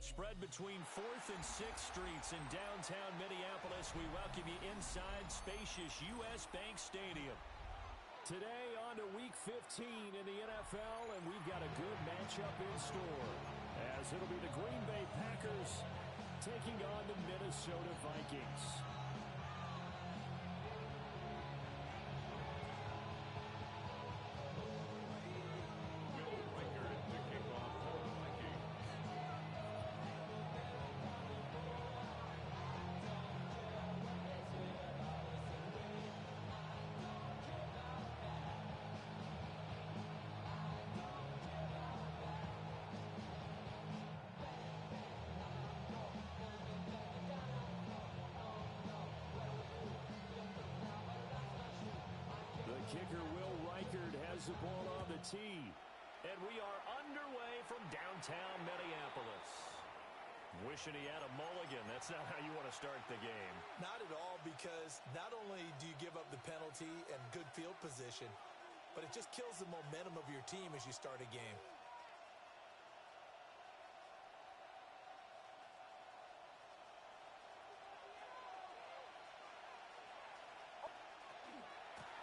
Spread between 4th and 6th Streets in downtown Minneapolis. We welcome you inside spacious U.S. Bank Stadium. Today on to Week 15 in the NFL, and we've got a good matchup in store, as it'll be the Green Bay Packers taking on the Minnesota Vikings. Kicker Will Reichard has the ball on the tee. And we are underway from downtown Minneapolis. Wishing he had a mulligan. That's not how you want to start the game. Not at all, because not only do you give up the penalty and good field position, but it just kills the momentum of your team as you start a game.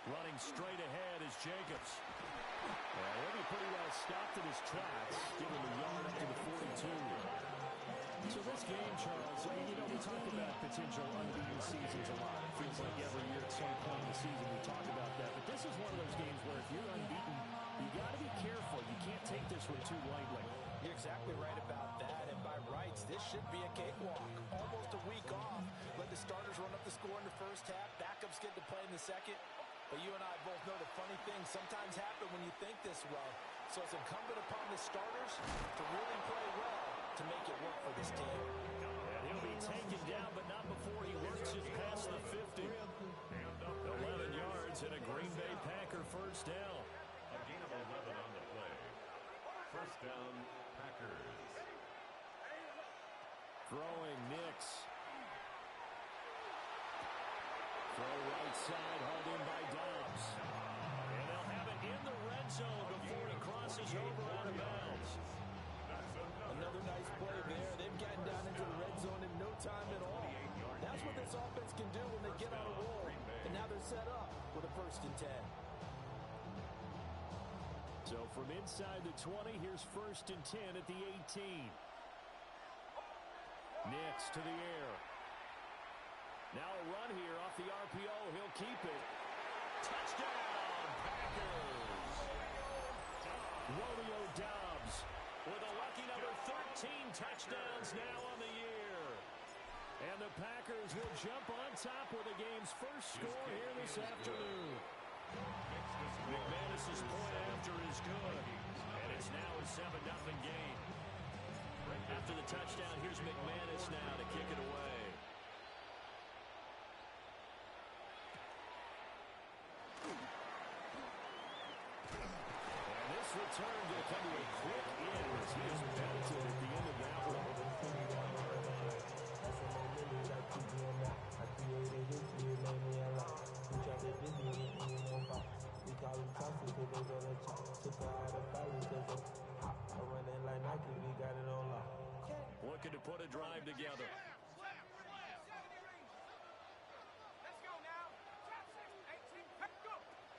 Running straight ahead is Jacobs. He'll be pretty well stopped in his tracks, giving him a yard up to the 42. So this game, Charles, we talk about potential unbeaten seasons a lot. It feels like every year at some point in the season we talk about that. But this is one of those games where if you're unbeaten, you got to be careful. You can't take this one too lightly. You're exactly right about that. And by rights, this should be a cakewalk. Almost a week off. Let the starters run up the score in the first half. Backups get to play in the second. But you and I both know the funny things sometimes happen when you think this way. So it's incumbent upon the starters to really play well to make it work for this team. And he'll be taken down, but not before he works it past the 50. 11 yards and a Green Bay Packer first down. A gain of 11 on the play. First down, Packers. Throwing Nix. Throw right side, hauled in by Dobbs. And they'll have it in the red zone before he crosses over out of bounds. Another nice play there. They've gotten down into the red zone in no time at all. That's what this offense can do when they get on a roll. And now they're set up with a 1st and 10. So from inside the 20, here's 1st and 10 at the 18. Nix to the air. Now a run here off the RPO. He'll keep it. Touchdown, Packers! Romeo Dobbs with a lucky number 13 touchdowns now on the year. And the Packers will jump on top with the game's first score here this afternoon. McManus's point after is good. And it's now a 7-0 game. After the touchdown, here's McManus now to kick it away. Return to come to a quick end as he is belted at the end of that one. Looking to put a drive together.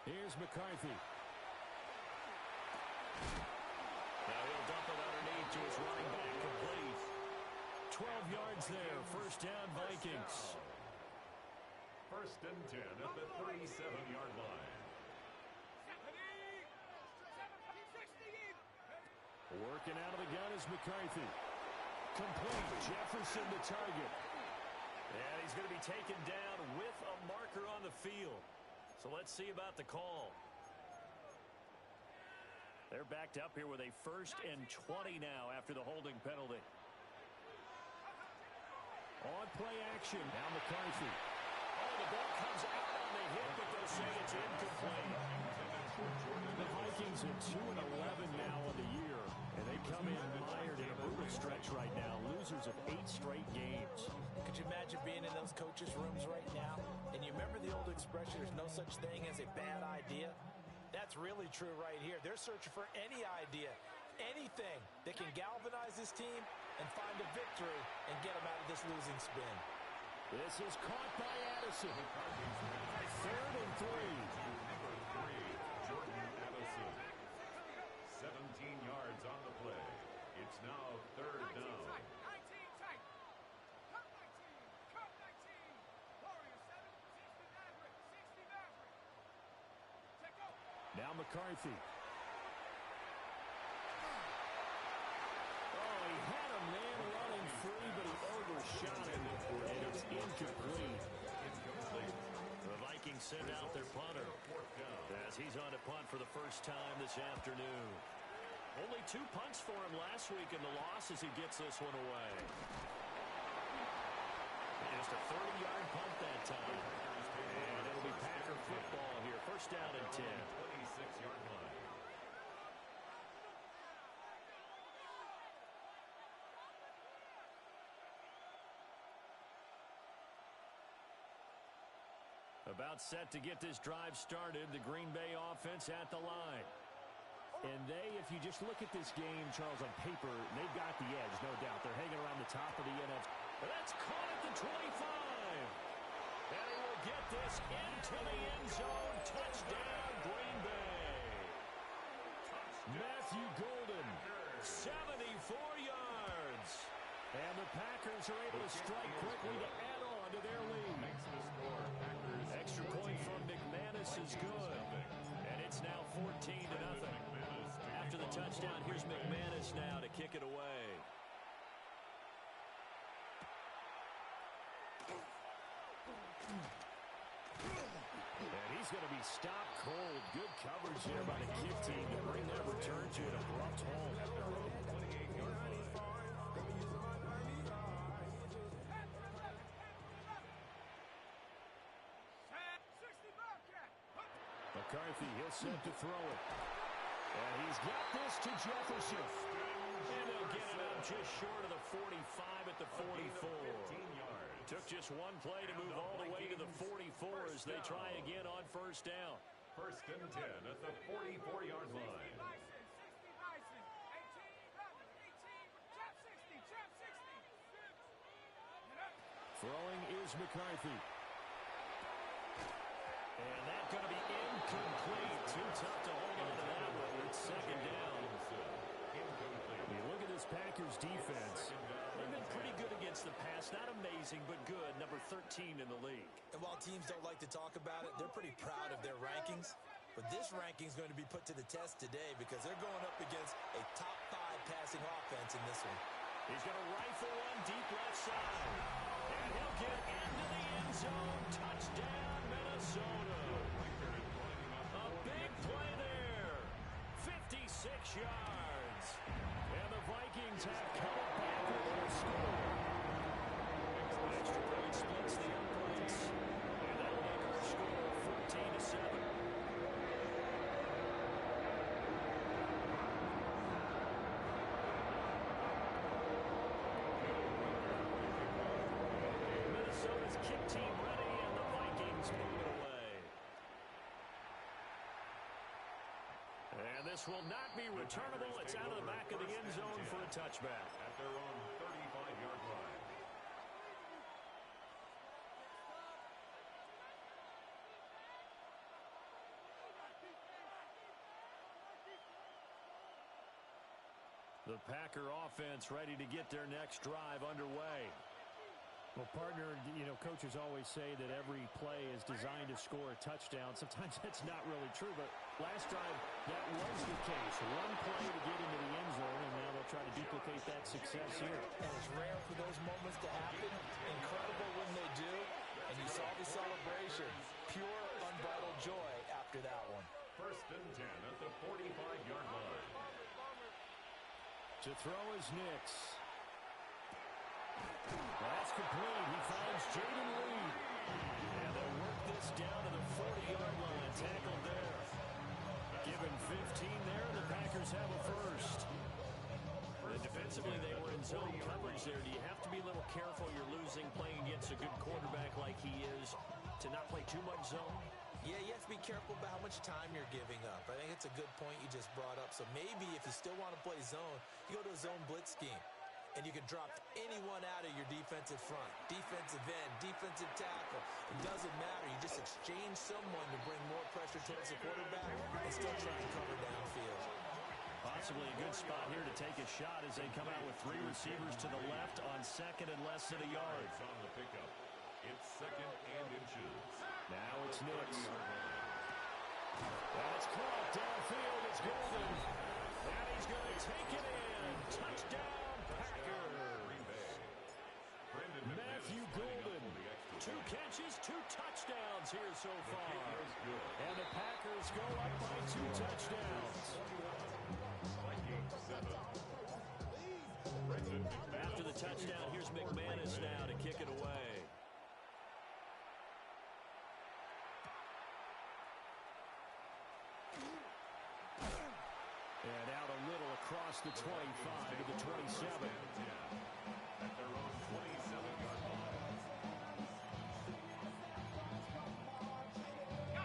Here's McCarthy. Dump it underneath to his running back, complete. 12 yards there, first down Vikings. 1st and 10 at the 37-yard line. Working out of the gun is McCarthy. Complete, Jefferson the target. And he's going to be taken down with a marker on the field. So let's see about the call. They're backed up here with a 1st and 20 now after the holding penalty. On play action. Now McCarthy. Oh, the ball comes out on the hit, but they'll say it's incomplete. The Vikings are 2-11 now on the year, and they come in mired in a brutal stretch right now. Losers of 8 straight games. Could you imagine being in those coaches' rooms right now? And you remember the old expression, there's no such thing as a bad idea? That's really true right here. They're searching for any idea. Anything that can galvanize this team and find a victory and get them out of this losing spin. This is caught by Addison. 3rd and 3. Number 3, Jordan Addison. 17 yards on the play. It's now 3rd down. Now McCarthy. Oh, he had a man running free, but he overshot him, and it's incomplete. The Vikings send out their punter as he's on a punt for the first time this afternoon. Only 2 punts for him last week in the loss as he gets this one away. Just a 30-yard punt that time. And it'll be Packer football here. First down and 10. 26-yard line. About set to get this drive started, the Green Bay offense at the line. And if you just look at this game, Charles, on paper, they've got the edge, no doubt. They're hanging around the top of the NFC. That's caught at the 25. And he will get this into the end zone. Touchdown, Green Bay. Matthew Golden, 74 yards. And the Packers are able to strike quickly to add on to their lead. Extra point from McManus is good. And it's now 14-0. After the touchdown, here's McManus now to kick it away. And he's going to be stopped cold. Good coverage there by the kick team to bring that return to an abrupt halt. McCarthy, he'll set to throw it. And he's got this to Jefferson. And they'll get it out just short of the 45 at the 44. Took just one play to move all the way to the 44 as they try again on first down. 1st and 10 at the 44-yard line. Throwing is McCarthy. And that's going to be incomplete. Too tough to hold on to that one. It's 2nd down. You look at this Packers defense. They've been pretty good against the pass. Not amazing, but good. Number 13 in the league. And while teams don't like to talk about it, they're pretty proud of their rankings. But this ranking is going to be put to the test today because they're going up against a top 5 passing offense in this one. He's going to rifle one deep left side. And he'll get into the end zone. Touchdown, Minnesota. A big play there. 56 yards. And the Vikings have come back with a score. Extra point splits the uprights. And that'll make our score 14-7. Minnesota's kick team ready, and the Vikings move it away. And this will not be returnable. It's out of the back of the end zone for a touchback. At their own 35-yard line. The Packer offense ready to get their next drive underway. Well, partner, coaches always say that every play is designed to score a touchdown. Sometimes that's not really true, but last drive, that was the case. One play to get into the end zone, and now they'll try to duplicate that success here. And it's rare for those moments to happen. Incredible when they do. And you saw the celebration. Pure, unbridled joy after that one. 1st and 10 at the 45-yard line. To throw is Nix. That's complete. He finds Jaden Lee. And they'll work this down to the 40-yard line. Tackled there. Given 15 there, the Packers have a first. And defensively, they were in zone coverage there. Do you have to be a little careful? You're losing playing against a good quarterback like he is to not play too much zone? Yeah, you have to be careful about how much time you're giving up. I think it's a good point you just brought up. So maybe if you still want to play zone, you go to a zone blitz scheme. And you can drop anyone out of your defensive front. Defensive end, defensive tackle. It doesn't matter. You just exchange someone to bring more pressure towards the quarterback and still try and cover downfield. Possibly a good spot here to take a shot as they come out with 3 receivers to the left on second and less than a yard. On the pickup. It's second and inches. Now it's Nix. That's caught downfield. It's Golden. And he's going to take it in. Touchdown, Packers. Matthew Golden. 2 catches, 2 touchdowns here so far. And the Packers go up by 2 touchdowns. After the touchdown, here's McManus now to kick it away. And out a little across the 25 to the 27. At their own 27-yard line.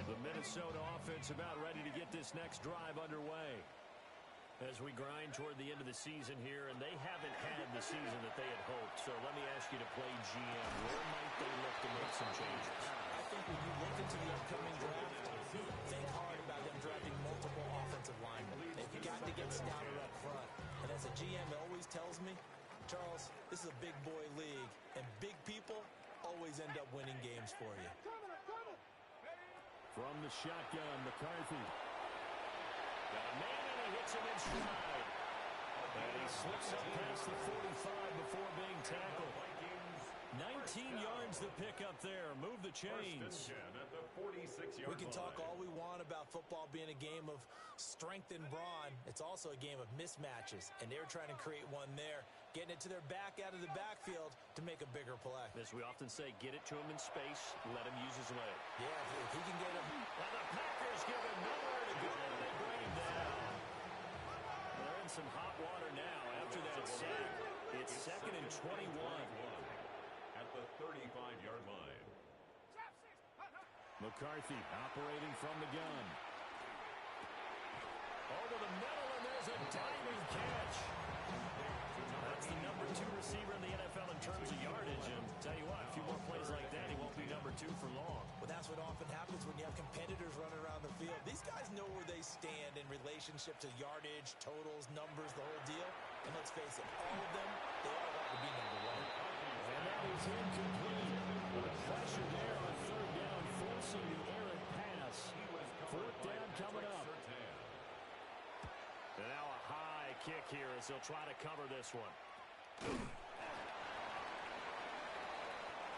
The Minnesota offense about ready to get this next drive underway. As we grind toward the end of the season here, and they haven't had the season that they had hoped. So let me ask you to play GM. Where might they look to make some changes? I think when you look into the upcoming draft, think hard about them drafting multiple offensive linemen. They've got to get stouter up front. And as a GM always tells me, Charles, this is a big boy league, and big people always end up winning games for you. From the shotgun, McCarthy. Got a man, and he hits him in stride. And he slips up past the 45 before being tackled. 19 yards to pick up there. Move the chains. At the 46-yard We can talk line. all we want about football being a game of strength and brawn. It's also a game of mismatches, and they're trying to create one there, getting it to their back out of the backfield to make a bigger play. As we often say, get it to him in space, let him use his leg. Yeah, if he can get him. And the Packers give him nowhere to go. They bring him down. They're in some hot water now after that sack. It's second and 21. At the 35-yard line. McCarthy operating from the gun. Over the middle, and there's a diving catch. That's the number 2 receiver in the NFL in terms of yardage. And tell you what, a few more plays like that, he won't be number 2 for long. Well, that's what often happens when you have competitors running around the field. These guys know where they stand in relationship to yardage, totals, numbers, the whole deal. And let's face it, all of them, they all want to be number 1. And that is incomplete. The pressure there on third down, forcing the errant pass. Fourth down coming up. And now a high kick here as they'll try to cover this one.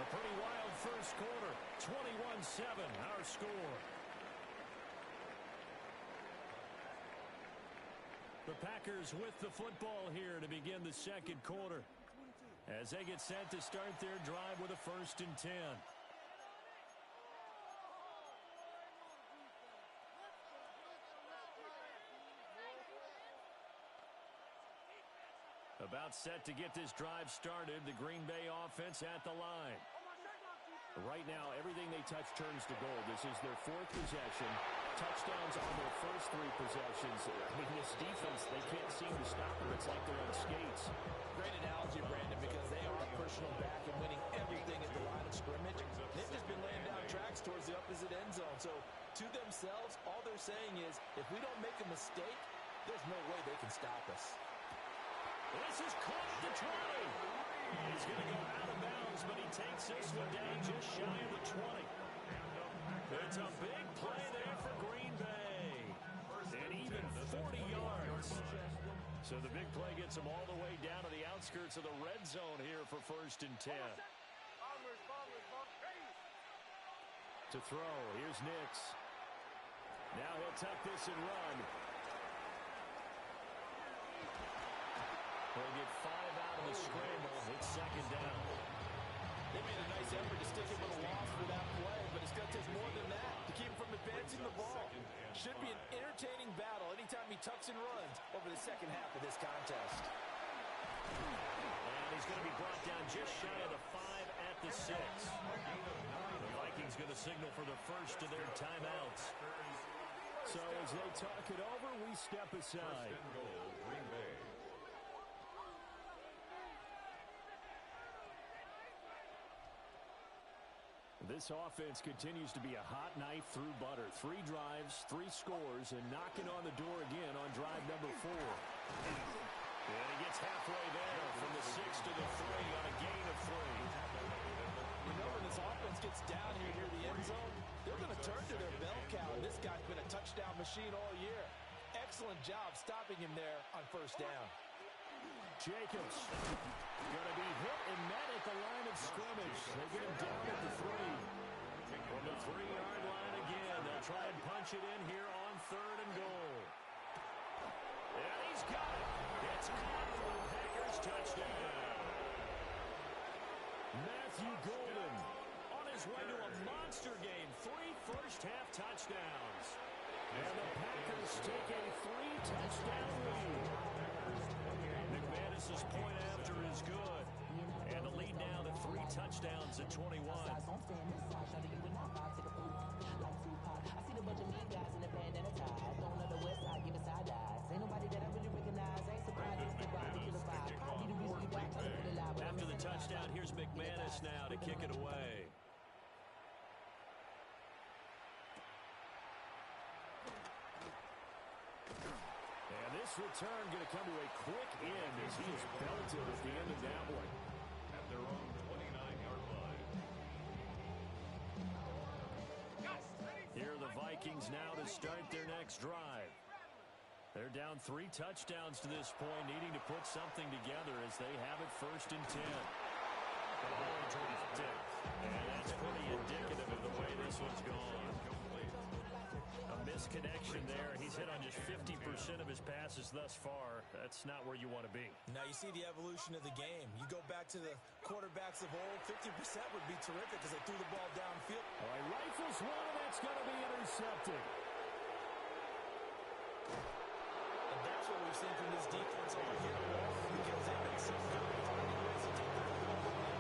A pretty wild first quarter. 21-7, our score. The Packers with the football here to begin the second quarter, as they get set to start their drive with a 1st and 10. About set to get this drive started, the Green Bay offense at the line. Right now, everything they touch turns to gold. This is their 4th possession. Touchdowns on their first 3 possessions. I mean, this defense, they can't seem to stop them. It's like they're on skates. Great analogy, Brandon, because they are pushing them back and winning everything at the line of scrimmage. They've just been laying down tracks towards the opposite end zone. So, to themselves, all they're saying is, if we don't make a mistake, there's no way they can stop us. This is caught at the 20. He's going to go out of bounds, but he takes this one down just shy of the 20. It's a big play there for Green Bay. And even 40 yards. So the big play gets him all the way down to the outskirts of the red zone here for 1st and 10. To throw, here's Nix. Now he'll tuck this and run. He'll get 5 out of the scramble. It's 2nd down. They made a nice effort to stick him with a loss for that play, but it's going to take more than that to keep him from advancing the ball. Should be an entertaining battle anytime he tucks and runs over the second half of this contest. And he's going to be brought down just shy of the 5 at the 6. The Vikings going to signal for the first of their timeouts. So as they talk it over, we step aside. First and goal, Green Bay. This offense continues to be a hot knife through butter. 3 drives, 3 scores, and knocking on the door again on drive number 4. And he gets halfway there from the 6 to the 3 on a gain of 3. You know, when this offense gets down here near the end zone, they're going to turn to their bell cow. This guy's been a touchdown machine all year. Excellent job stopping him there on first down. Jacobs going to be hit and met at the line of scrimmage. They get him down at the 3. From the 3-yard line again, they'll try and punch it in here on 3rd and goal. And he's got it. It's caught for the Packers touchdown. Matthew Golden on his way to a monster game. 3 first-half touchdowns. And the Packers take a 3-touchdown lead. McManus's point after is good. And the lead now to 3 touchdowns at 21. After the touchdown, here's McManus now to kick it away. This return going to come to a quick end as he is belted at the end of that one. At their own 29-yard line. Here are the Vikings now to start their next drive. They're down 3 touchdowns to this point, needing to put something together as they have it 1st and 10. And that's pretty indicative of the way this one's gone. A misconnection there. He's hit on just 50% of his passes thus far. That's not where you want to be. Now you see the evolution of the game. You go back to the quarterbacks of old, 50% would be terrific because they threw the ball downfield. All right, rifles one, and that's going to be intercepted. And that's what we've seen from this defense all year long because they've been so good at finding ways to take the football.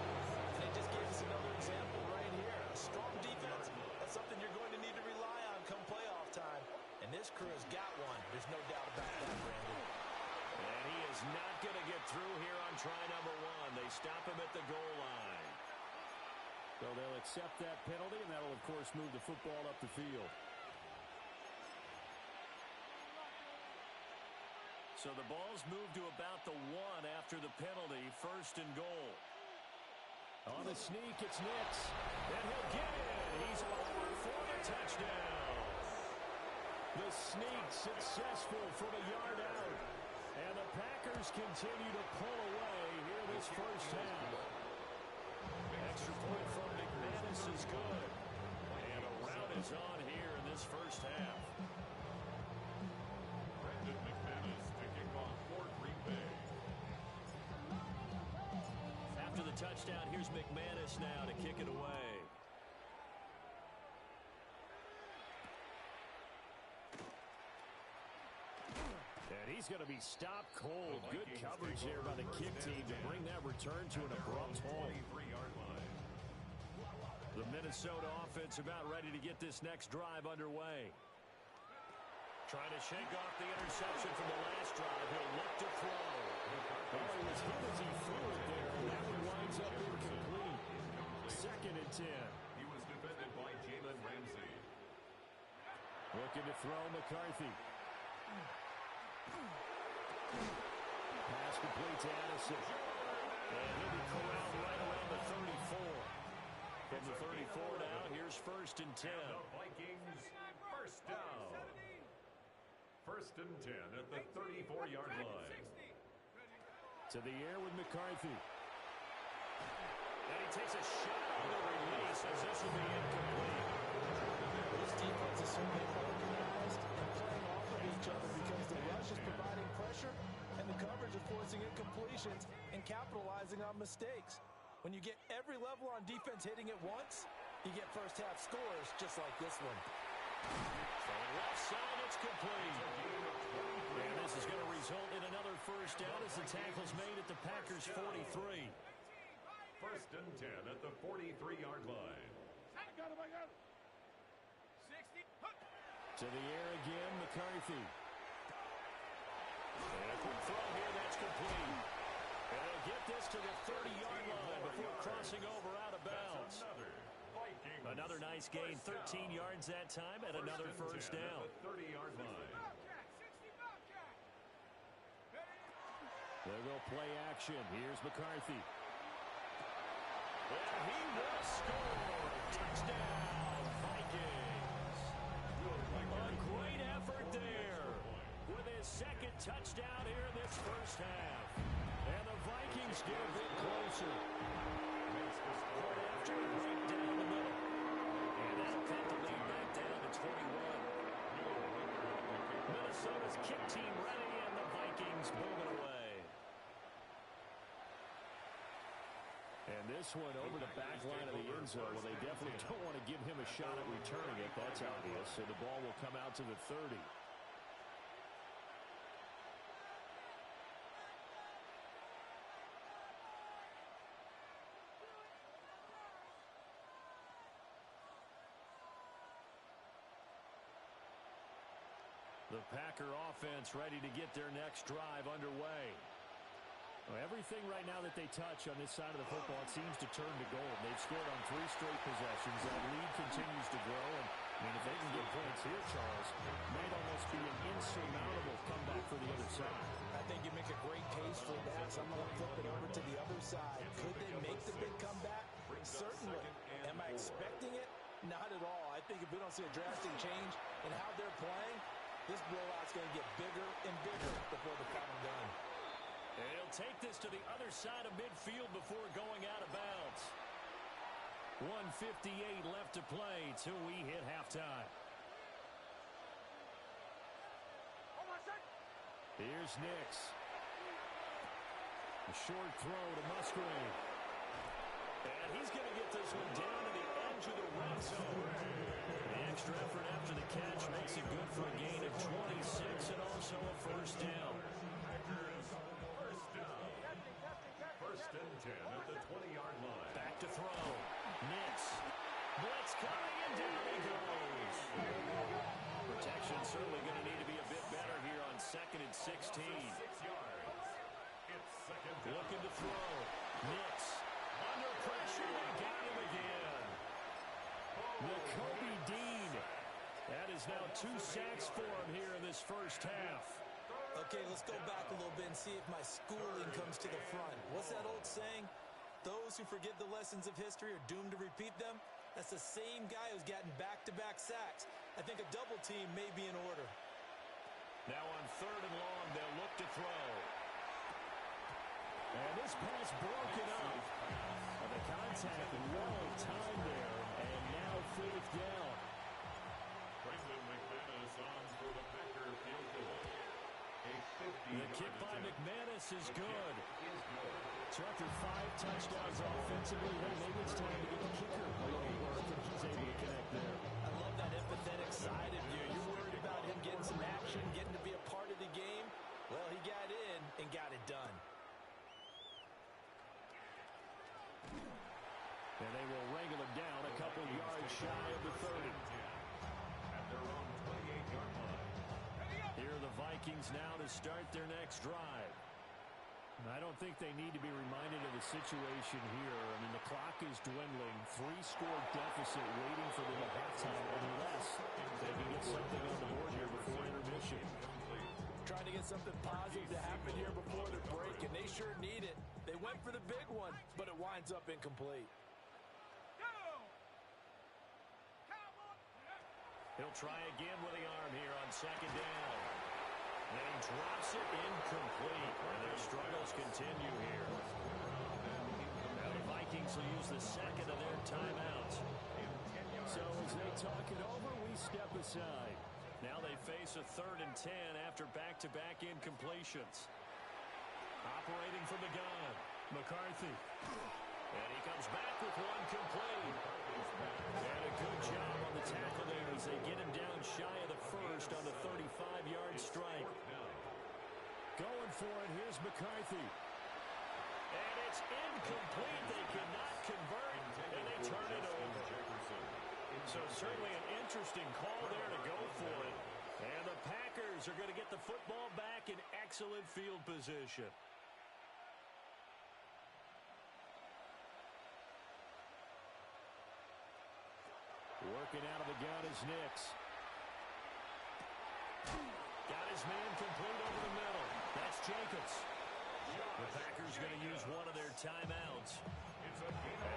And they just gave us another example right here. A strong defense, that's something you're going to need to rely on come playoff time. And this crew has got one. There's no doubt about that, Brandon. And he is not going to get through here on try number 1. They stop him at the goal line. So they'll accept that penalty, and that'll, of course, move the football up the field. So the ball's moved to about the 1 after the penalty, 1st and goal. On the sneak, it's Nix. And he'll get it. He's over for the touchdown. The sneak successful from a yard out. And the Packers continue to pull away here this first half. Extra point from McManus is good. And a rout is on here in this first half. Brandon McManus to kick off for Green Bay. After the touchdown, here's McManus now to kick it away. And he's going to be stopped cold. Good coverage there by the kick team to bring that return to an abrupt halt. 23-yard line. The Minnesota offense about ready to get this next drive underway. Trying to shake off the interception from the last drive. He'll look to throw. Oh, it was hit as he threw it there, and that one winds up incomplete. 2nd and 10. He was defended by Jalen Ramsey. Looking to throw McCarthy. Pass complete to Addison. And he'll be corralled right around the 34. From the 34 now, here's 1st and 10. The Vikings first down. 1st and 10 at the 34-yard line. To the air with McCarthy. And he takes a shot on the release as this will be incomplete. This defense is certainly organized and playing off of each other because the rush is providing pressure and the coverage is forcing incompletions and capitalizing on mistakes. When you get every level on defense hitting at once, you get first-half scores just like this one. From the left side, it's complete. And this is going to result in another 1st first down as the tackle's made at the Packers' 43. First and 10 at the 43-yard line. To the air again, McCarthy. And a quick throw here, that's complete. And they'll get this to the 30-yard line before crossing over out of bounds. Another nice gain, 13 yards that time, and another first down. 30-yard line. They'll go play action. Here's McCarthy. And he will score. Touchdown, Vikings. A great effort there with his second touchdown here in this first half. And the Vikings get a bit closer. Right after right down the middle. And that'll cut the lead back down to 21. Minnesota's kick team ready, and the Vikings moving away. And this one over the back line of the end zone. Well, they definitely don't want to give him a shot at returning it. That's obvious. So the ball will come out to the 30. The Packer offense ready to get their next drive underway. Well, everything right now that they touch on this side of the football, it seems to turn to gold. They've scored on 3 straight possessions. That lead continues to grow. And, I mean, if they can get points here, Charles, it might almost be an insurmountable comeback for the other side. I think you make a great case for that. So I'm going to flip it over to the other side. Could they make the big comeback? Certainly. Am I expecting it? Not at all. I think if we don't see a drastic change in how they're playing, this blowout's going to get bigger and bigger before the final done. And he'll take this to the other side of midfield before going out of bounds. 1:58 left to play till we hit halftime. Here's Nix. A short throw to Musgrave. And he's going to get this one down to the edge of the red zone. The extra effort after the catch makes it good for a gain of 26 and also a first down. First and 10 at the 20-yard line. Back to throw. Nix. Blitz coming, and down he goes. Protection certainly going to need to be a bit better here on 2nd and 16. 6 yards. It's second down. Looking to throw. Nix. Under pressure. They got him again. Nakobe Dean. That is now 2 sacks for him here in this first half. Okay, let's go back a little bit and see if my schooling comes to the front. What's that old saying? Those who forget the lessons of history are doomed to repeat them. That's the same guy who's gotten back-to-back sacks. I think a double team may be in order. Now on 3rd and long, they'll look to throw. And this pass broken up. And the contact well timed there. And now 4th down. Brendan McManus on for the Packer field goal. The kick by McManus is good. So after 5 touchdowns offensively, maybe it's time to get the kicker a little work, and he's able to connect there. I love that empathetic side of you. You're worried about him getting some action, getting to be a part of the game. Well, he got in and got it done. And they will wrangle him down a couple yards shy of the 30. At their own 28-yard line. Here are the Vikings now to start their next drive. I don't think they need to be reminded of the situation here. I mean, the clock is dwindling. 3-score deficit waiting for them at halftime unless they can get something on the board here before intermission. Trying to get something positive to happen here before the break, and they sure need it. They went for the big one, but it winds up incomplete. He'll try again with the arm here on 2nd down. And he drops it incomplete. And their struggles continue here. Now the Vikings will use the second of their timeouts. So as they talk it over, we step aside. Now they face a 3rd and 10 after back-to-back incompletions. Operating from the gun, McCarthy. And he comes back with one complete. And a good job on the tackle there as they get him down shy of the first on the 35-yard strike. Going for it. Here's McCarthy. And it's incomplete. They cannot convert, and they turn it over. So certainly an interesting call there to go for it. And the Packers are going to get the football back in excellent field position. Working out of the gun is Nix. Got his man complete over the middle. That's Jacobs. The Packers going to use one of their timeouts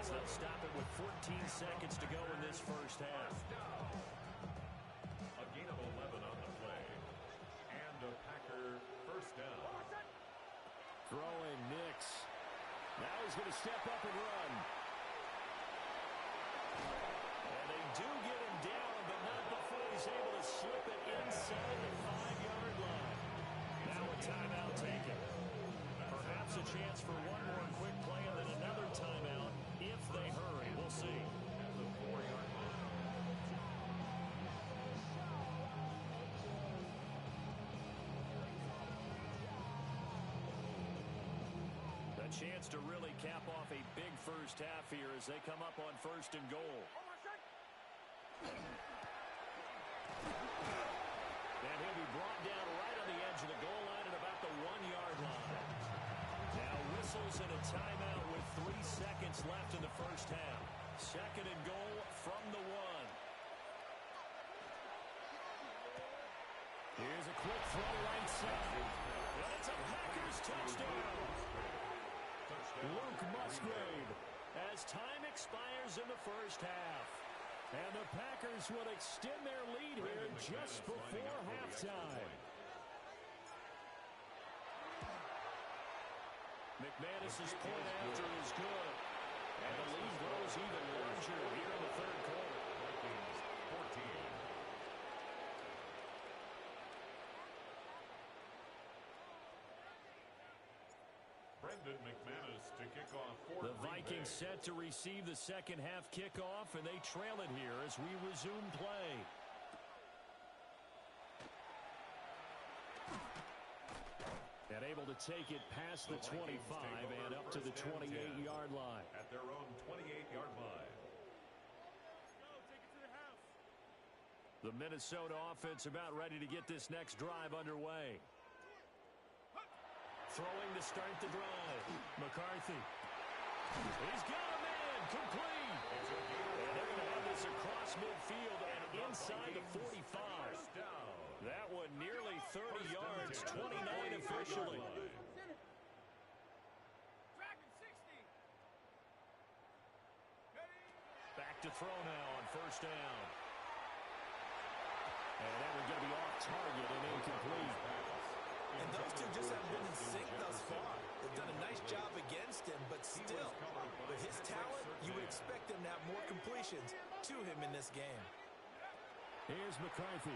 as they'll stop it with 14 seconds to go in this first half. A gain of 11 on the play. And a Packer first down. Throwing Nix. Now he's going to step up and run. And they do get him down, but not before he's able to slip it inside the 5-yard line. Now a timeout taken. Perhaps a chance for one more quick play and then another timeout if they hurry. We'll see. At the 4-yard line. A chance to really cap off a big first half here as they come up on 1st and goal. And he'll be brought down right on the edge of the goal line at about the 1-yard line. Now whistles and a timeout with 3 seconds left in the first half. 2nd and goal from the 1. Here's a quick throw right side. And it's a Packers touchdown. Luke Musgrave as time expires in the first half. And the Packers will extend their lead here just before halftime. McManus's point after is good. And the lead grows even larger here in the 3rd quarter. Vikings 14. Brendan McManus to kick off for The Vikings set to receive the second half kickoff, and they trail it here as we resume play. And able to take it past the 25 and up to the 28-yard line. At their own 28-yard line. The Minnesota offense about ready to get this next drive underway. Throwing to start the drive. McCarthy. He's got a man. Complete. And they're going to have this across midfield and inside the 45. That one nearly 30 yards. 29 officially. Back to throw now on 1st down. And that one's going to be off target and incomplete. And those two just haven't been in sync thus far. They've done a nice job against him, but still, with his talent, you would expect them to have more completions to him in this game. Here's McCarthy.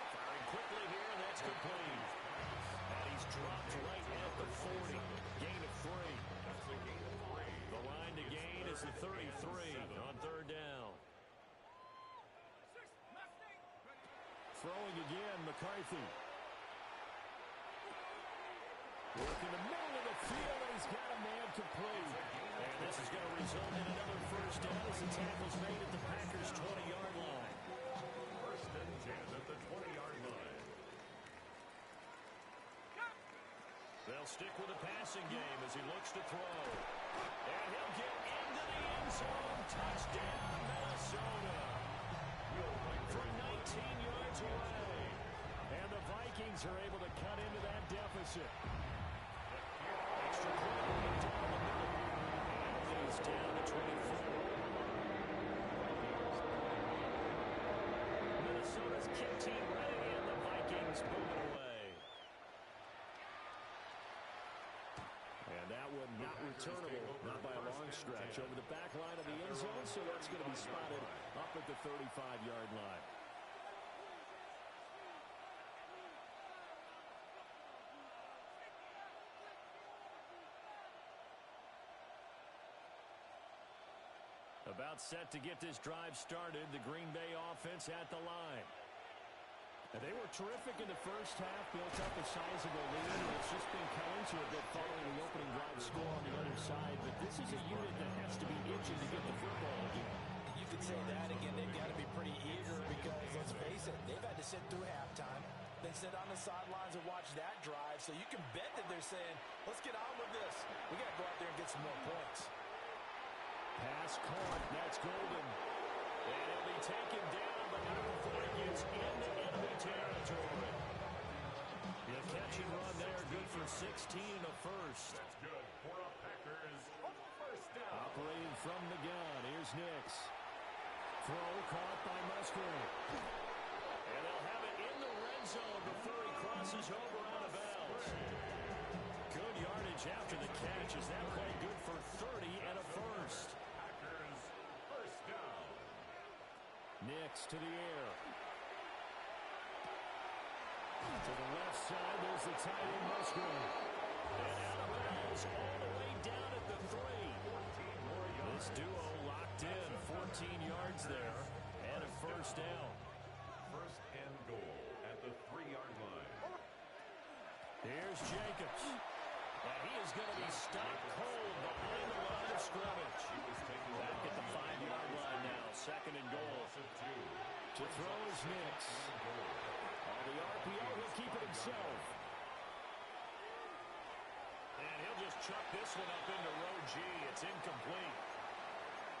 Firing quickly here, and that's complete. And he's dropped right at the 40. Gain of 3. The line to gain is the 33 on 3rd down. Throwing again, McCarthy. Working the middle of the field, and he's got a man complete. And this is going to result in another first down as the tackle's made at the Packers' 20-yard line. 1st and 10 at the 20-yard line. They'll stick with the passing game as he looks to throw. And he'll get into the end zone. Touchdown, Minnesota. From 19 yards away. And the Vikings are able to cut into that deficit. Extra point down the middle. And he's down to 24. Minnesota's kick team ready, and the Vikings moving away. And that one not returnable, not by a long stretch, over the back line of the end zone, so that's going to be spotted up at the 35-yard line. About set to get this drive started, the Green Bay offense at the line. And they were terrific in the first half, built up a sizable lead, and it's just been cut into a bit following the opening drive score on the other side. But this is a unit that has to be itching to get the football again. You could say that again. They've got to be pretty eager because, let's face it, they've had to sit through halftime, then sit on the sidelines and watch that drive. So you can bet that they're saying, let's get on with this. We got to go out there and get some more points. Pass caught. That's Golden. And he'll be taken down, but not before he gets into enemy territory. The catch and run there, good for 16 and a first. That's good for a Packers first down. Operating from the gun, here's Nix. Throw caught by Musgrave. And they'll have it in the red zone before he crosses over out of bounds. Good yardage after the catch. Is that play good for 30 and a first? Packers first down. Nix to the air. To the left side, there's the tight end Musgrave. And out of bounds all the way down at the 3. This duo locked in, 14 yards there, and a first down. First and goal at the 3-yard line. Here's Jacobs. And he is going to be stopped cold behind the line of scrimmage. Back at the 5-yard line now, second and goal. To throw is Nix. On the RPO, he'll keep it himself. And he'll just chuck this one up into row G. It's incomplete.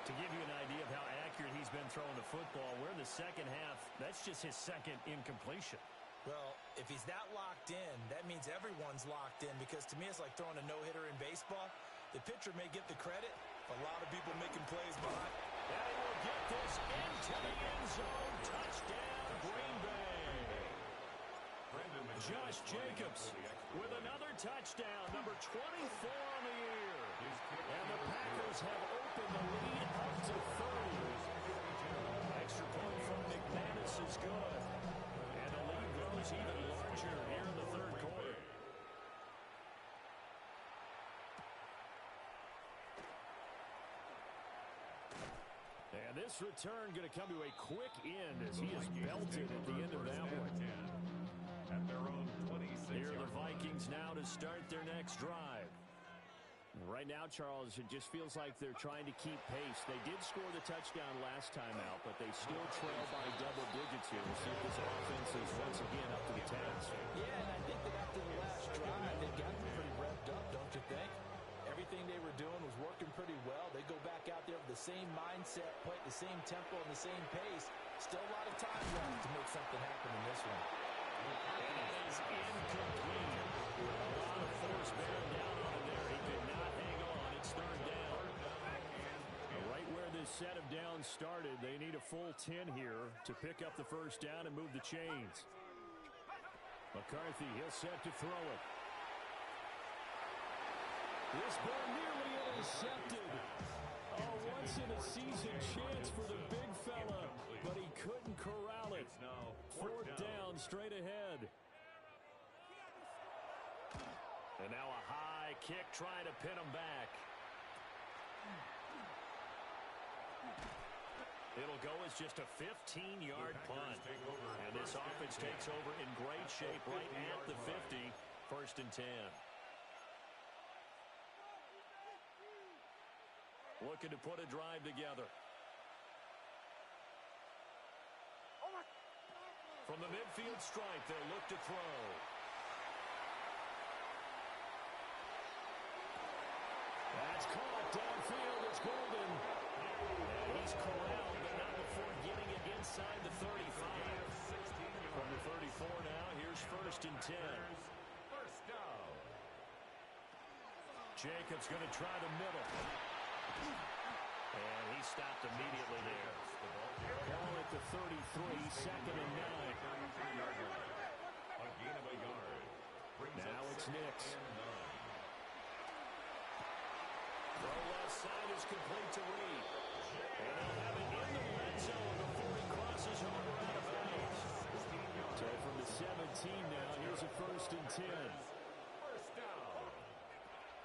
To give you an idea of how accurate he's been throwing the football, we're in the second half. That's just his second incompletion. Well, if he's that locked in, that means everyone's locked in, because to me it's like throwing a no-hitter in baseball. The pitcher may get the credit, a lot of people making plays behind. And he will get this into the end zone. Touchdown, Green Bay. Josh Jacobs with another touchdown, number 24 on the year. And the Packers have opened the lead up to 30. Extra point from McManus is good. And the lead grows even larger here in the third quarter. And this return going to come to a quick end as he is belted at the end of that one. At their own 26. Here are the Vikings now to start their next drive. Right now, Charles, it just feels like they're trying to keep pace. They did score the touchdown last time out, but they still trail by double digits here. We'll see if this offense is once again up to the task. Yeah, and I think that after the last drive, they've gotten pretty revved up, don't you think? Everything they were doing was working pretty well. They go back out there with the same mindset, play at the same tempo and the same pace. Still a lot of time left to make something happen in this one. And it is incomplete. A lot of force bearing down on him there. He could not hang on. It's third down. Right where this set of downs started, they need a full 10 here to pick up the first down and move the chains. McCarthy, he'll set to throw it. This ball nearly intercepted. Oh, once-in-a-season chance for the big fella, but he couldn't corral it. Fourth down, straight ahead. And now a high kick trying to pin him back. It'll go as just a 15-yard punt. And this offense takes over in great shape right at the 50. First and 10. Looking to put a drive together. From the midfield stripe, they'll look to throw. That's caught downfield. It's Golden. And he's corralled, but not before getting it inside the 35. From the 34 now, here's first and 10. First down. Jacobs going to try the middle. And he stopped immediately there. Ball at the 33, second and 9. A gain of a yard. Now it's Nix. Throw left side is complete to Reed. And they'll have it in the red zone before he crosses over out of bounds. So from the 17 now, here's a first and 10. First down.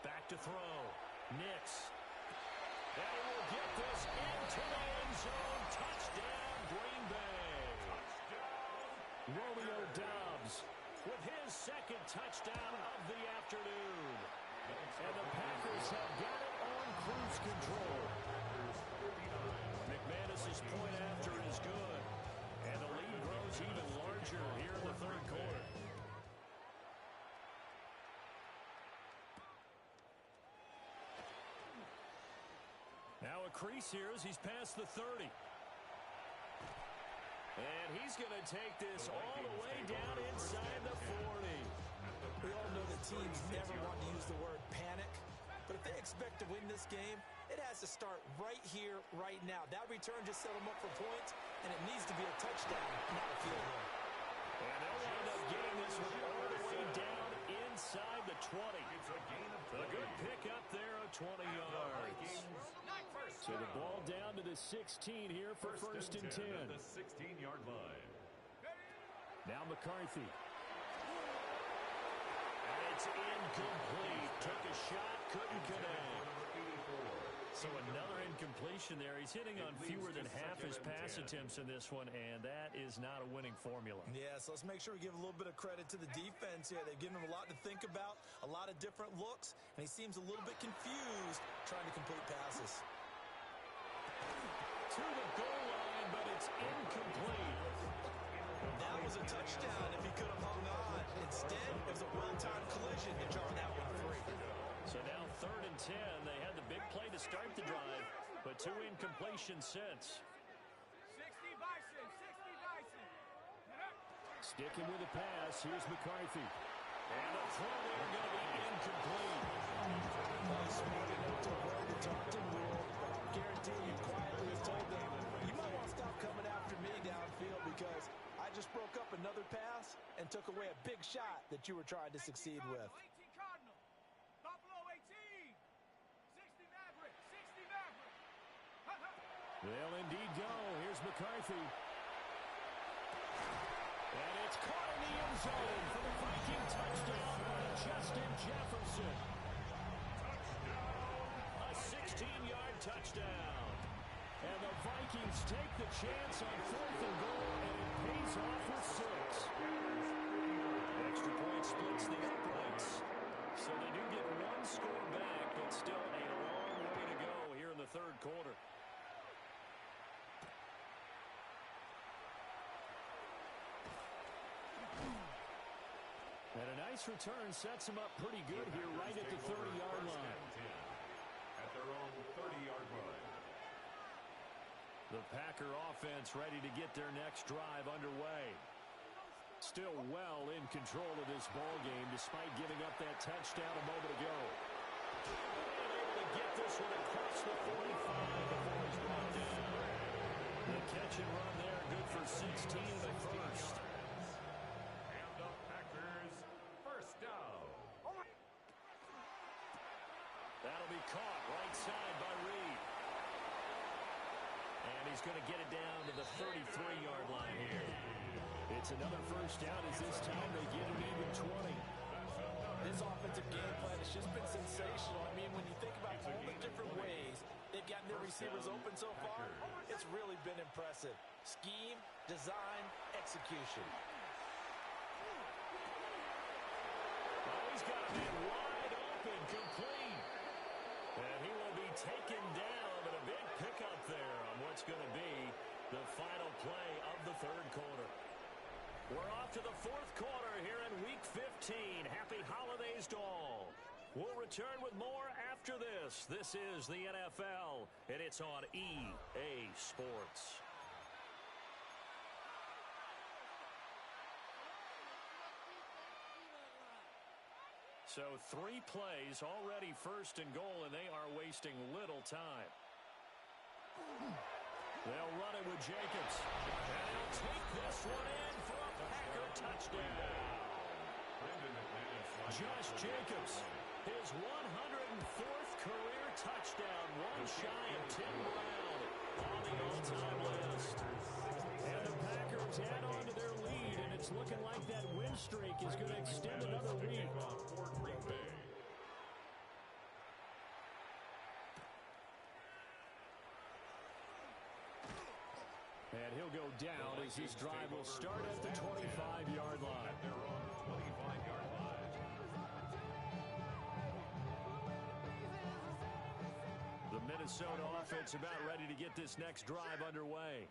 Back to throw. Nix. And he will get this into the end zone. Touchdown, Green Bay. Touchdown, Romeo Doubs with his second touchdown of the afternoon. And the Packers have got it on cruise control. McManus's point after is good. And the lead grows even larger here in the third quarter. Now a crease here as he's past the 30. And he's going to take this all the way down inside the 40. We all know that teams never want to use the word panic, but if they expect to win this game, it has to start right here, right now. That return just set them up for points, and it needs to be a touchdown, not a field goal. And they'll wind up getting this one all the way down inside the 20. A good pick up there of 20 yards. So the ball down to the 16 here for first and 10. At the 16-yard line. Now McCarthy. And it's incomplete. Took a shot, couldn't connect. So another incompletion there. He's hitting on fewer than half his pass attempts in this one, and that is not a winning formula. Yeah, so let's make sure we give a little bit of credit to the defense here. They've given him a lot to think about, a lot of different looks, and he seems a little bit confused trying to complete passes. To the goal line, but it's incomplete. That was a touchdown if he could have hung on. Instead, it was a well-timed collision to jar that one free. So now 3rd and 10. They had the big play to start the drive, but 2 incompletions since. 60 Bison, 60 Bison. Sticking with the pass. Here's McCarthy. And the throw there going to be incomplete. Well, smart enough to avoid the taunting rule, but I'll guarantee you quietly has told them, you might want to stop coming after me downfield because I just broke up another pass and took away a big shot that you were trying to succeed with. 18 Cardinal. Buffalo 18. 60 Maverick, 60 Maverick. They'll indeed go. Here's McCarthy. And it's caught in the end zone for the Viking touchdown by Justin Jefferson. A 16-yard touchdown. And the Vikings take the chance on 4th and goal, and it pays off with 6. Extra point splits the uprights. So they do get 1 score back, but still a long way to go here in the third quarter. And a nice return sets them up pretty good here right at the 30-yard line. At their own 30-yard line. The Packer offense ready to get their next drive underway. Still well in control of this ball game despite giving up that touchdown a moment ago. And able to get this one across the 45 before he's brought down. The catch and run there, good for 16 in the first. And the Packers first down. That'll be caught right side by Reed. And he's going to get it down to the 33-yard line here. It's another first down as this time they get an even 20. This offensive game plan has just been sensational. I mean, when you think about all the different ways they've gotten their receivers open so far, it's really been impressive. Scheme, design, execution. Well, he's got a man wide open, complete. And he will be taken down, but a big pickup there on what's going to be the final play of the third quarter. We're off to the fourth quarter here in Week 15. Happy holidays to all. We'll return with more after this. This is the NFL, and it's on EA Sports. So 3 plays already first and goal, and they are wasting little time. They'll run it with Jacobs. And he'll take this one in for a Packer touchdown. Josh Jacobs, his 104th career touchdown, one shy of Tim Brown on the all-time list. And the Packers add on to their lead, and it's looking like that win streak is going to extend another week. And he'll go down as his drive will start at the 25-yard line. Their own 25-yard line. The Minnesota offense about ready to get this next drive underway.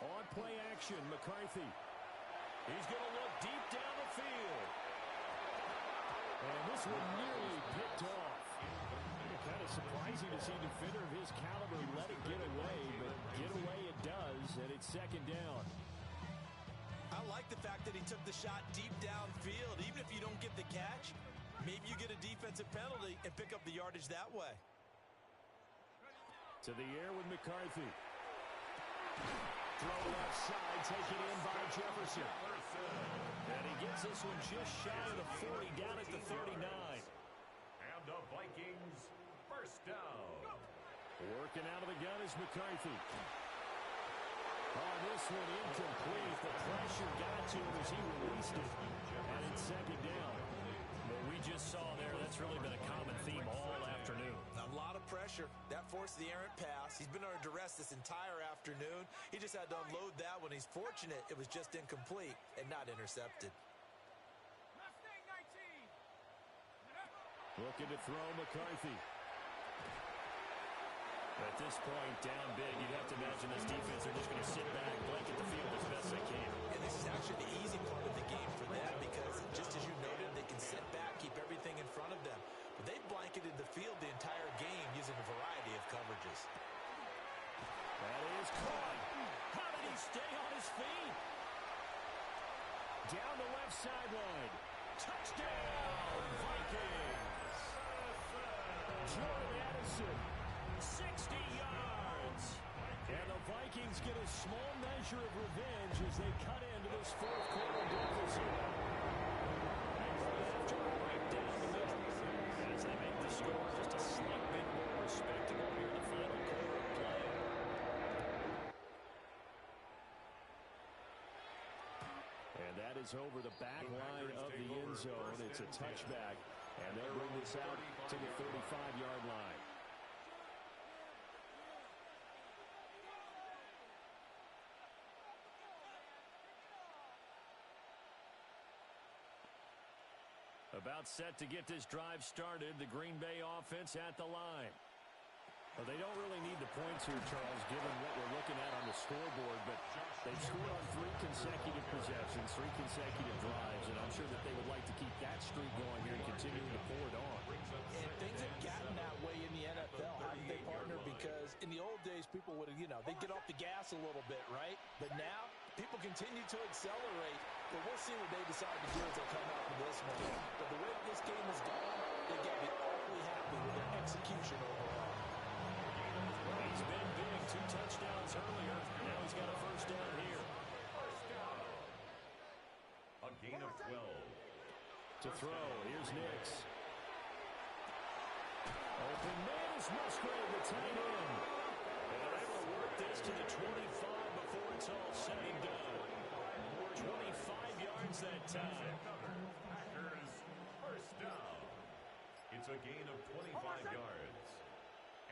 On play action, McCarthy. He's going to look deep down the field. And this one nearly picked off. Kind of surprising to see a defender of his caliber let it get away, but get away it does, and it's second down. I like the fact that he took the shot deep downfield. Even if you don't get the catch, maybe you get a defensive penalty and pick up the yardage that way. To the air with McCarthy. Throw left side, taken in by Jefferson. And he gets this one just shy of the 40, down at the 39. And the Vikings first down. Working out of the gun is McCarthy. On this one, incomplete. The pressure got to him as he released it. And it's second down. What we just saw there, that's really been a common theme all afternoon. A lot of pressure. That forced the errant pass. He's been under duress this entire afternoon. He just had to unload that one. He's fortunate it was just incomplete and not intercepted. Mustang 19. Looking to throw McCarthy. At this point, down big, you'd have to imagine this defense are just going to sit back, blanket the field as best they can. And this is actually the easy part of the game for them because, just as you noted, they can sit back, keep everything in front of them. But they blanketed the field the entire game using a variety of coverages. That is caught. How did he stay on his feet? Down the left sideline. Touchdown, Vikings. Jordan Addison, 60 yards. And the Vikings get a small measure of revenge as they cut into this fourth quarter deficit. And after right down the middle, as they make the score just a slight bit more respectable here in the final quarter of play. And that is over the back line of the end zone. It's a touchback, and they'll bring this out to the 35-yard line. About set to get this drive started, the Green Bay offense at the line. Well, they don't really need the points here, Charles, given what we're looking at on the scoreboard, but they've scored on 3 consecutive possessions, 3 consecutive drives, and I'm sure that they would like to keep that streak going here and continuing to pour it on. And things have gotten that way in the NFL, haven't they, partner? Because in the old days, people would have, they'd get off the gas a little bit, right? But now, people continue to accelerate. But we'll see what they decide to do as they come out of this one. But the way this game has gone, they got to be awfully happy with their execution overall. He's been big, 2 touchdowns earlier. Now he's got a first down here. First down. A gain of 12. To throw, here's Nix. Open man is Musgrave, the tight end. And they're able to work this to the 25 before it's all said and done. 25 yards that time. Packers first down. It's a gain of 25 yards.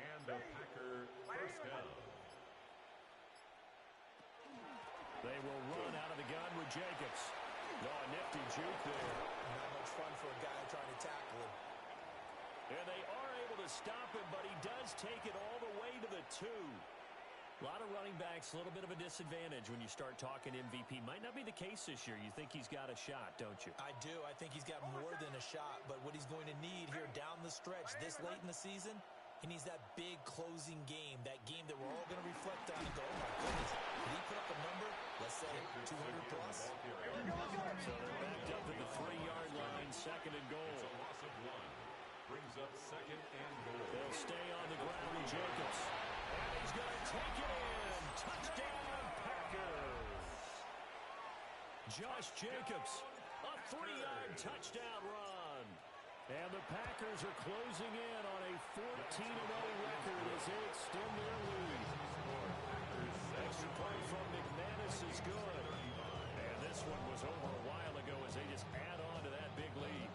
And a Packer first down. They will run out of the gun with Jacobs. Oh, a nifty juke there. Not much fun for a guy trying to tackle him. And they are able to stop him, but he does take it all the way to the 2. A lot of running backs, a little bit of a disadvantage when you start talking MVP. Might not be the case this year. You think he's got a shot, don't you? I do. I think he's got more than a shot. But what he's going to need here down the stretch this late in the season, he needs that big closing game, that game that we're all going to reflect on and go, oh, my goodness, did he put up a number, let's say 200 plus? So they're backed up at the 3-yard line, second and goal. It's a loss of 1. Brings up second and goal. They'll stay on the ground with Jacobs. And he's going to take it in. Touchdown, Packers. Josh Jacobs, a 3-yard touchdown run. And the Packers are closing in on a 14-0 record as they extend their lead. Extra point from McManus is good. And this one was over a while ago as they just add on to that big lead.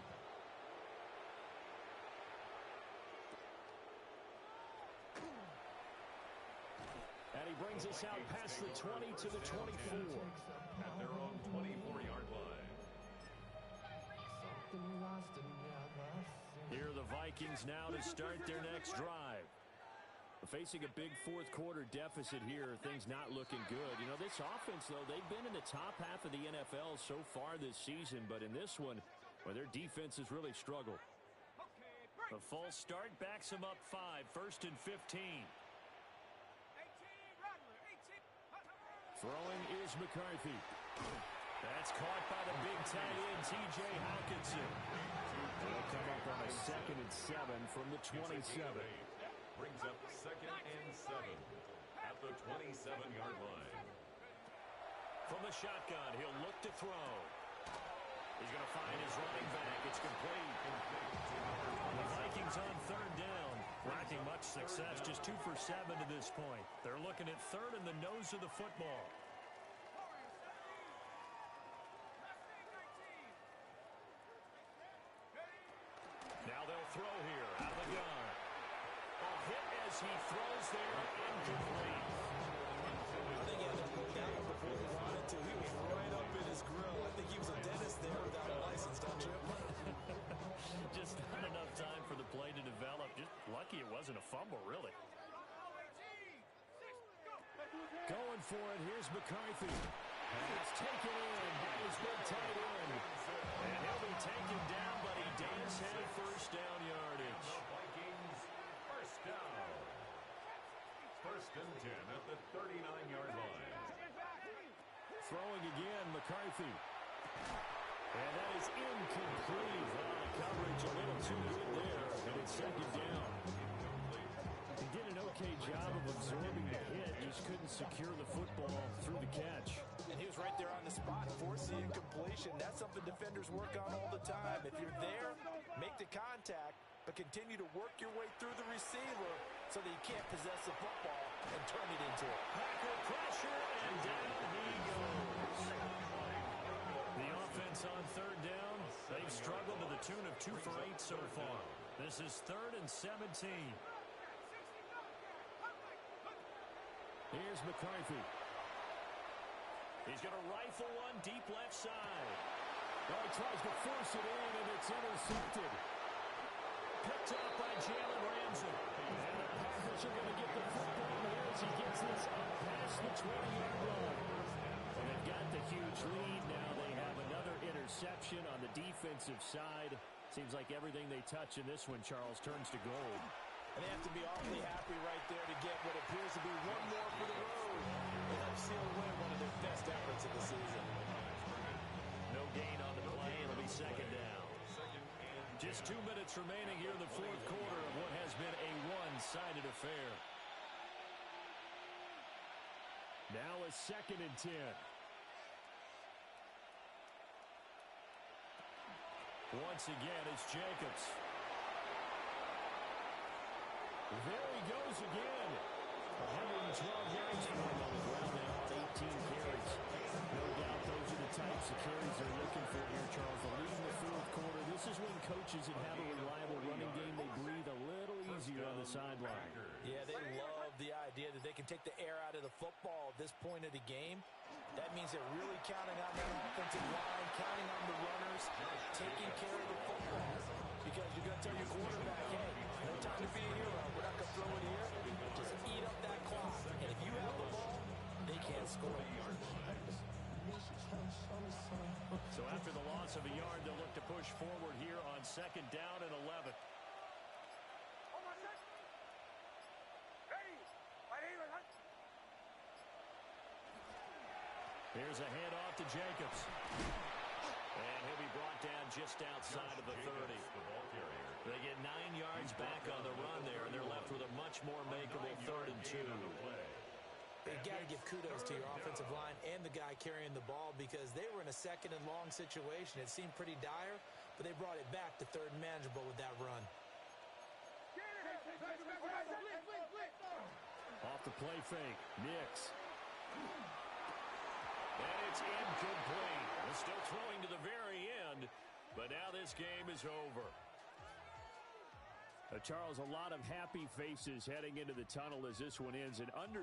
And he brings us out past the 20 to the 24. At their own 24-yard line. Here are the Vikings now to start their next drive. Facing a big fourth-quarter deficit here, things not looking good. You know, this offense, though, they've been in the top half of the NFL so far this season, but in this one, well, their defense has really struggled. The false start backs them up 5, 1st and 15. Throwing is McCarthy. That's caught by the big tight end, T.J. Hawkinson. They'll come up on a 2nd and 7 from the 27. Brings up 2nd and 7 at the 27-yard line. From the shotgun, he'll look to throw. He's going to find his running back. It's complete. The Vikings on 3rd down. Lacking much success, just 2 for 7 to this point. They're looking at 3rd in the nose of the football. Now they'll throw here out of the gun. A hit as he throws there, incomplete. I think he had to put that one before he wanted to. He was right up in his grill. I think he was a dentist there without a license, don't you? Just not enough time for the play to develop. Just lucky it wasn't a fumble, really. Going for it. Here's McCarthy. Pass taken in by his big tight end. And he'll be taken down, but he does have 1st down yardage. The Vikings, 1st down. 1st and 10 at the 39-yard line. Throwing again, McCarthy. And that is incomplete. Coverage a little too good there, and it's 2nd down. He did an okay job of absorbing the hit, just couldn't secure the football through the catch. And he was right there on the spot, force the incompletion. That's something defenders work on all the time. If you're there, make the contact, but continue to work your way through the receiver so that you can't possess the football and turn it into it. Packer pressure, and down he goes. The offense on 3rd down, they've struggled to the tune of 2 for 8 so far. This is 3rd and 17. Here's McCarthy. He's going to rifle one deep left side. Oh, he tries to force it in, and it's intercepted. Picked up by Jalen Ramsey. And the Packers are going to get the football here as he gets this up past the 20-yard line. And they've got the huge lead. Now they have another interception on the defensive side. Seems like everything they touch in this one, Charles, turns to gold. And they have to be awfully happy right there to get what appears to be one more for the road. They have sealed away one of their best efforts of the season. No gain on the play. It'll be 2nd down. Just 2 minutes remaining here in the 4th quarter of what has been a one-sided affair. Now a 2nd and 10. Once again, it's Jacobs. There he goes again. 112 yards for him on the ground now on 18 carries. No doubt those are the types of carries they're looking for here, Charles. They'll lead in the 4th quarter. This is when coaches that have a reliable running game, they breathe a little easier on the sideline. Yeah, they love the idea that they can take the air out of the football at this point of the game. That means they're really counting on that offensive line, counting on the runners, taking care of the football. Because you're going to tell your quarterback, hey, no time to be a hero. We're not going to throw it here. Just eat up that clock. And if you have the ball, they can't score. So after the loss of a yard, they'll look to push forward here on 2nd down and 11. Here's a handoff to Jacobs. And he'll be brought down just outside of the 30. They get 9 yards back on the run there, and they're left with a much more makeable 3rd and 2. You've got to give kudos to your offensive line and the guy carrying the ball because they were in a 2nd and long situation. It seemed pretty dire, but they brought it back to 3rd and manageable with that run. Off the play fake, Nix. And it's incomplete. They're still throwing to the very end, but now this game is over. Charles, a lot of happy faces heading into the tunnel as this one ends. And under